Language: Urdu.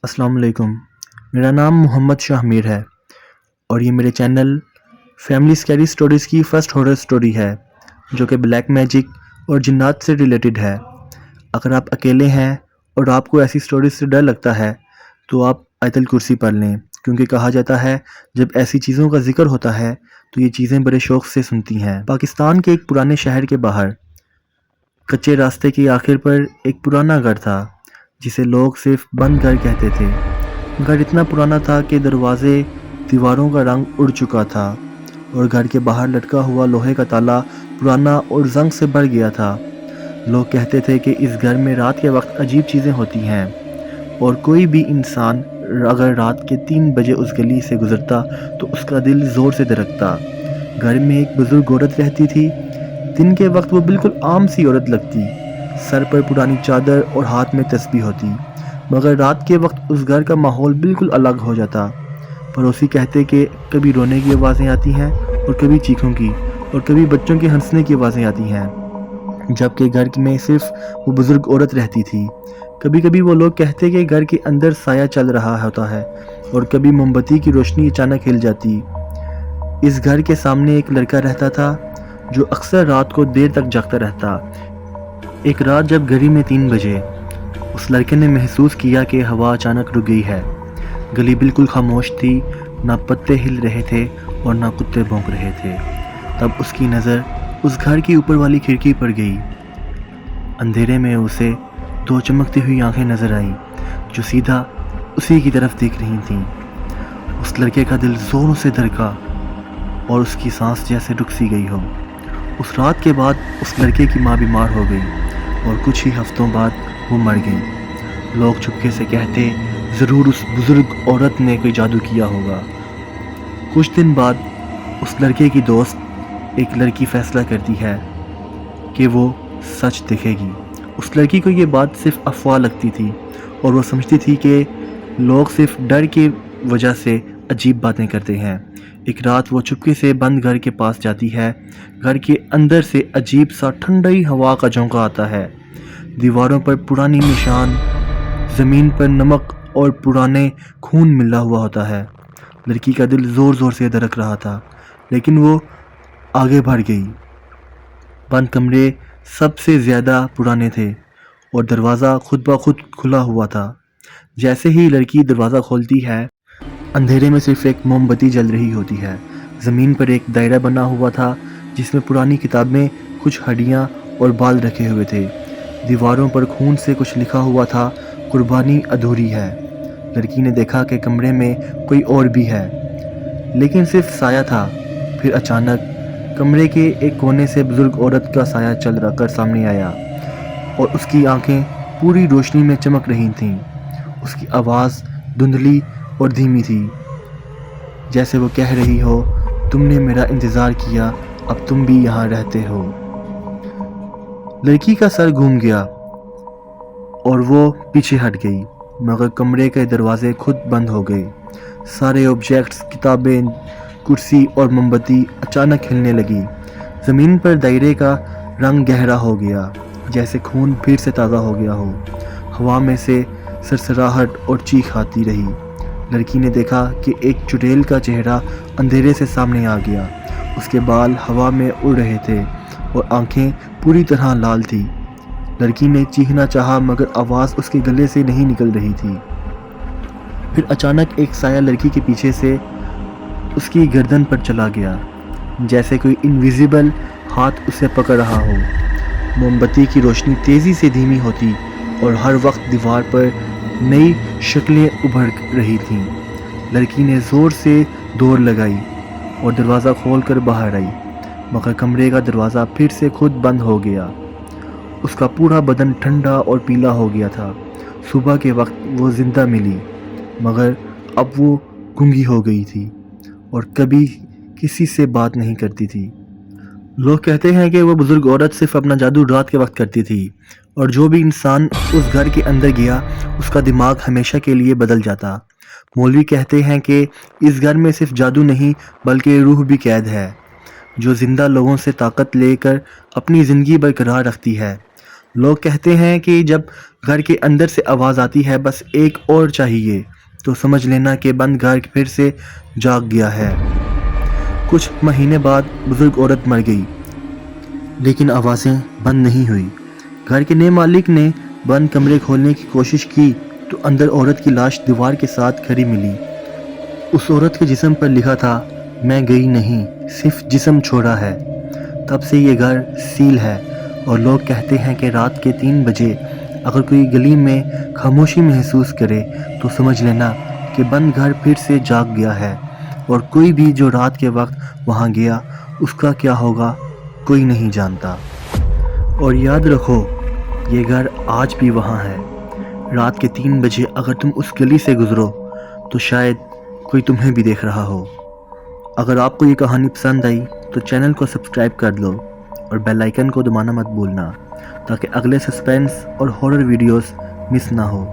السلام علیکم۔ میرا نام محمد شاہ میر ہے اور یہ میرے چینل فیملی اسکیری سٹوریز کی فرسٹ ہارر سٹوری ہے جو کہ بلیک میجک اور جنات سے ریلیٹڈ ہے۔ اگر آپ اکیلے ہیں اور آپ کو ایسی سٹوریز سے ڈر لگتا ہے تو آپ آیت الکرسی پڑھ لیں، کیونکہ کہا جاتا ہے جب ایسی چیزوں کا ذکر ہوتا ہے تو یہ چیزیں بڑے شوق سے سنتی ہیں۔ پاکستان کے ایک پرانے شہر کے باہر کچے راستے کی آخر پر ایک پرانا گھر تھا جسے لوگ صرف بند گھر کہتے تھے۔ گھر اتنا پرانا تھا کہ دروازے دیواروں کا رنگ اڑ چکا تھا اور گھر کے باہر لٹکا ہوا لوہے کا تالا پرانا اور زنگ سے بھر گیا تھا۔ لوگ کہتے تھے کہ اس گھر میں رات کے وقت عجیب چیزیں ہوتی ہیں اور کوئی بھی انسان اگر رات کے 3 بجے اس گلی سے گزرتا تو اس کا دل زور سے دھڑکتا۔ گھر میں ایک بزرگ عورت رہتی تھی۔ دن کے وقت وہ بالکل عام سی عورت لگتی، سر پر پرانی چادر اور ہاتھ میں تسبیح ہوتی، مگر رات کے وقت اس گھر کا ماحول بالکل الگ ہو جاتا۔ پڑوسی کہتے کہ کبھی رونے کی آوازیں آتی ہیں اور کبھی چیخوں کی اور کبھی بچوں کے ہنسنے کی آوازیں آتی ہیں، جبکہ گھر میں صرف وہ بزرگ عورت رہتی تھی۔ کبھی کبھی وہ لوگ کہتے کہ گھر کے اندر سایہ چل رہا ہوتا ہے اور کبھی موم بتی کی روشنی اچانک ہل جاتی۔ اس گھر کے سامنے ایک لڑکا رہتا تھا جو اکثر رات کو دیر تک جاگتا رہتا۔ ایک رات جب گھڑی میں 3 بجے اس لڑکے نے محسوس کیا کہ ہوا اچانک رک گئی ہے۔ گلی بالکل خاموش تھی، نہ پتے ہل رہے تھے اور نہ کتے بھونک رہے تھے۔ تب اس کی نظر اس گھر کی اوپر والی کھڑکی پر گئی۔ اندھیرے میں اسے 2 چمکتی ہوئی آنکھیں نظر آئیں جو سیدھا اسی کی طرف دیکھ رہی تھیں۔ اس لڑکے کا دل زوروں سے دھڑکا اور اس کی سانس جیسے رک سی گئی ہو۔ اس رات کے بعد اس لڑکے کی ماں بیمار ہو گئی اور کچھ ہی ہفتوں بعد وہ مر گئی۔ لوگ چپکے سے کہتے ضرور اس بزرگ عورت نے کوئی جادو کیا ہوگا۔ کچھ دن بعد اس لڑکے کی دوست ایک لڑکی فیصلہ کرتی ہے کہ وہ سچ دیکھے گی۔ اس لڑکی کو یہ بات صرف افواہ لگتی تھی اور وہ سمجھتی تھی کہ لوگ صرف ڈر کی وجہ سے عجیب باتیں کرتے ہیں۔ ایک رات وہ چپکے سے بند گھر کے پاس جاتی ہے۔ گھر کے اندر سے عجیب سا ٹھنڈی ہوا کا جھونکا آتا ہے۔ دیواروں پر پرانی نشان، زمین پر نمک اور پرانے خون ملا ہوا ہوتا ہے۔ لڑکی کا دل زور زور سے دھڑک رہا تھا، لیکن وہ آگے بڑھ گئی۔ بند کمرے سب سے زیادہ پرانے تھے اور دروازہ خود بخود کھلا ہوا تھا۔ جیسے ہی لڑکی دروازہ کھولتی ہے، اندھیرے میں صرف ایک موم بتی جل رہی ہوتی ہے۔ زمین پر ایک دائرہ بنا ہوا تھا جس میں پرانی کتابیں، کچھ ہڈیاں اور بال رکھے ہوئے تھے۔ دیواروں پر خون سے کچھ لکھا ہوا تھا، قربانی ادھوری ہے۔ لڑکی نے دیکھا کہ کمرے میں کوئی اور بھی ہے، لیکن صرف سایہ تھا۔ پھر اچانک کمرے کے ایک کونے سے بزرگ عورت کا سایہ چل کر سامنے آیا اور اس کی آنکھیں پوری روشنی میں چمک رہی تھیں۔ اس کی آواز دھندلی اور دھیمی تھی، جیسے وہ کہہ رہی ہو تم نے میرا انتظار کیا، اب تم بھی یہاں رہتے ہو۔ لڑکی کا سر گھوم گیا اور وہ پیچھے ہٹ گئی، مگر کمرے کے دروازے خود بند ہو گئے۔ سارے آبجیکٹس، کتابیں، کرسی اور موم بتی اچانک ہلنے لگی۔ زمین پر دائرے کا رنگ گہرا ہو گیا، جیسے خون پھر سے تازہ ہو گیا ہو۔ ہوا میں سے سرسراہٹ اور چیخ آتی رہی۔ لڑکی نے دیکھا کہ ایک چڑیل کا چہرہ اندھیرے سے سامنے آ گیا۔ اس کے بال ہوا میں اڑ رہے تھے اور آنکھیں پوری طرح لال تھی۔ لڑکی نے چیخنا چاہا مگر آواز اس کے گلے سے نہیں نکل رہی تھی۔ پھر اچانک ایک سایہ لڑکی کے پیچھے سے اس کی گردن پر چلا گیا، جیسے کوئی انویزیبل ہاتھ اسے پکڑ رہا ہو۔ موم بتی کی روشنی تیزی سے دھیمی ہوتی اور ہر وقت دیوار پر نئی شکلیں ابھر رہی تھیں۔ لڑکی نے زور سے دوڑ لگائی اور دروازہ کھول کر باہر آئی، مگر کمرے کا دروازہ پھر سے خود بند ہو گیا۔ اس کا پورا بدن ٹھنڈا اور پیلا ہو گیا تھا۔ صبح کے وقت وہ زندہ ملی، مگر اب وہ گونگی ہو گئی تھی اور کبھی کسی سے بات نہیں کرتی تھی۔ لوگ کہتے ہیں کہ وہ بزرگ عورت صرف اپنا جادو رات کے وقت کرتی تھی اور جو بھی انسان اس گھر کے اندر گیا اس کا دماغ ہمیشہ کے لیے بدل جاتا۔ مولوی کہتے ہیں کہ اس گھر میں صرف جادو نہیں بلکہ روح بھی قید ہے، جو زندہ لوگوں سے طاقت لے کر اپنی زندگی برقرار رکھتی ہے۔ لوگ کہتے ہیں کہ جب گھر کے اندر سے آواز آتی ہے بس ایک اور چاہیے تو سمجھ لینا کہ بند گھر پھر سے جاگ گیا ہے۔ کچھ مہینے بعد بزرگ عورت مر گئی لیکن آوازیں بند نہیں ہوئی۔ گھر کے نئے مالک نے بند کمرے کھولنے کی کوشش کی تو اندر عورت کی لاش دیوار کے ساتھ کھڑی ملی۔ اس عورت کے جسم پر لکھا تھا، میں گئی نہیں، صرف جسم چھوڑا ہے۔ تب سے یہ گھر سیل ہے اور لوگ کہتے ہیں کہ رات کے 3 بجے اگر کوئی گلی میں خاموشی محسوس کرے تو سمجھ لینا کہ بند گھر پھر سے جاگ گیا ہے، اور کوئی بھی جو رات کے وقت وہاں گیا اس کا کیا ہوگا کوئی نہیں جانتا۔ اور یاد رکھو یہ گھر آج بھی وہاں ہے۔ رات کے 3 بجے اگر تم اس گلی سے گزرو تو شاید کوئی تمہیں بھی دیکھ رہا ہو۔ اگر آپ کو یہ کہانی پسند آئی تو چینل کو سبسکرائب کر لو اور بیل آئیکن کو دبانا مت بھولنا تاکہ اگلے سسپینس اور ہارر ویڈیوز مس نہ ہو۔